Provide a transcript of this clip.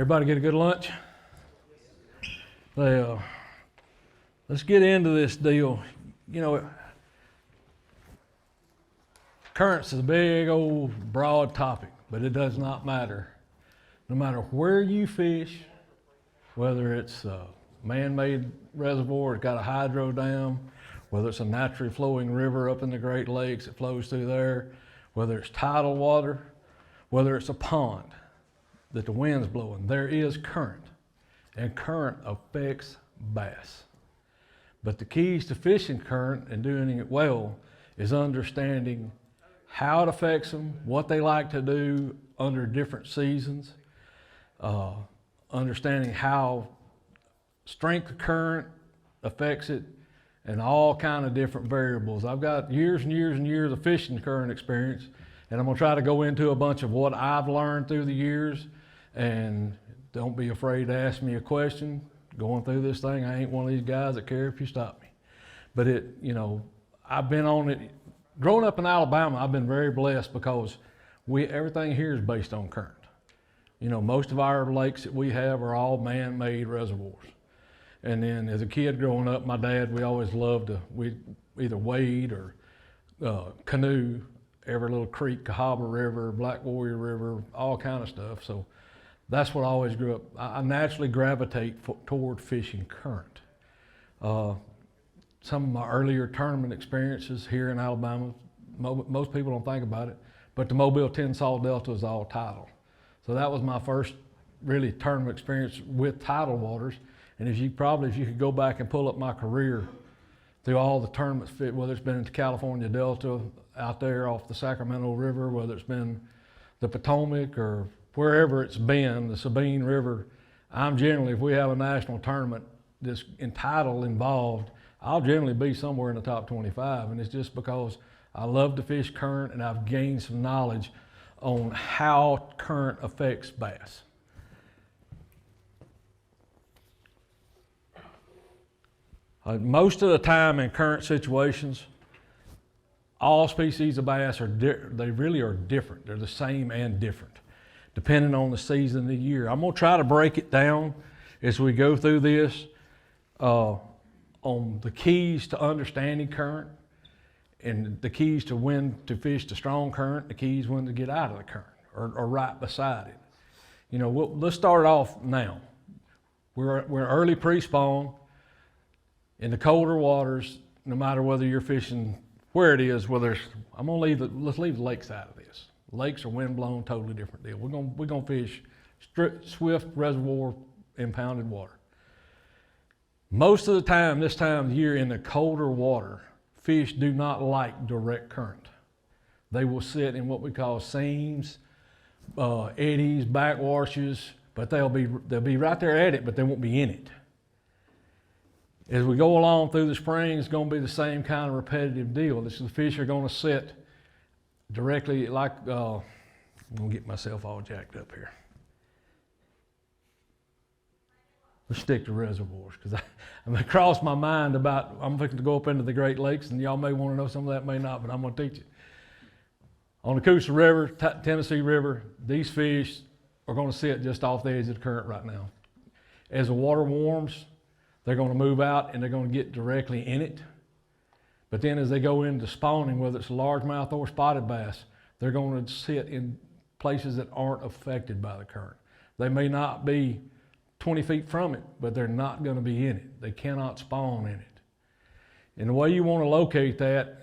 Everybody get a good lunch? Well, let's get into this deal. You know, currents is a big old broad topic, but it does not matter. No matter where you fish, whether it's a man-made reservoir, it's got a hydro dam, whether it's a naturally flowing river up in the Great Lakes that flows through there, whether it's tidal water, whether it's a pond that the wind's blowing, there is current, and current affects bass. But the keys to fishing current and doing it well is understanding how it affects them, what they like to do under different seasons, understanding how strength of current affects it, and all kind of different variables. I've got years and years and years of fishing current experience, and I'm gonna try to go into a bunch of what I've learned through the years, and don't be afraid to ask me a question. Going through this thing, I ain't one of these guys that care if you stop me. But I've been on it. Growing up in Alabama, I've been very blessed because everything here is based on current. Most of our lakes that we have are all man-made reservoirs. And then as a kid growing up, my dad, we always loved we either wade or canoe every little creek, Cahaba River, Black Warrior River, all kind of stuff. So that's what I always grew up. I naturally gravitate toward fishing current. Some of my earlier tournament experiences here in Alabama, most people don't think about it, but the Mobile-Tensaw Delta is all tidal. So that was my first really tournament experience with tidal waters. And if you could go back and pull up my career through all the tournaments, whether it's been in the California Delta, out there off the Sacramento River, whether it's been the Potomac or wherever it's been, the Sabine River, I'm generally, if we have a national tournament that's in tidal involved, I'll generally be somewhere in the top 25. And it's just because I love to fish current and I've gained some knowledge on how current affects bass. Most of the time in current situations, all species of bass they really are different. They're the same and different, depending on the season of the year. I'm gonna try to break it down as we go through this on the keys to understanding current and the keys to when to fish the strong current, the keys when to get out of the current or right beside it. Let's start off now. We're early pre-spawn in the colder waters. No matter whether you're fishing where it is, let's leave the lakes out of this. Lakes are wind blown, totally different deal. We're gonna fish swift reservoir impounded water. Most of the time, this time of year in the colder water, fish do not like direct current. They will sit in what we call seams, eddies, backwashes, but they'll be right there at it, but they won't be in it. As we go along through the spring, it's going to be the same kind of repetitive deal. The fish are going to sit directly like, I'm going to get myself all jacked up here. Let's stick to reservoirs, because it crossed my mind about, I'm fixing to go up into the Great Lakes, and y'all may want to know some of that, may not, but I'm going to teach it. On the Coosa River, Tennessee River, these fish are going to sit just off the edge of the current right now. As the water warms, they're going to move out and they're going to get directly in it. But then as they go into spawning, whether it's largemouth or spotted bass, they're going to sit in places that aren't affected by the current. They may not be 20 feet from it, but they're not going to be in it. They cannot spawn in it. And the way you want to locate that,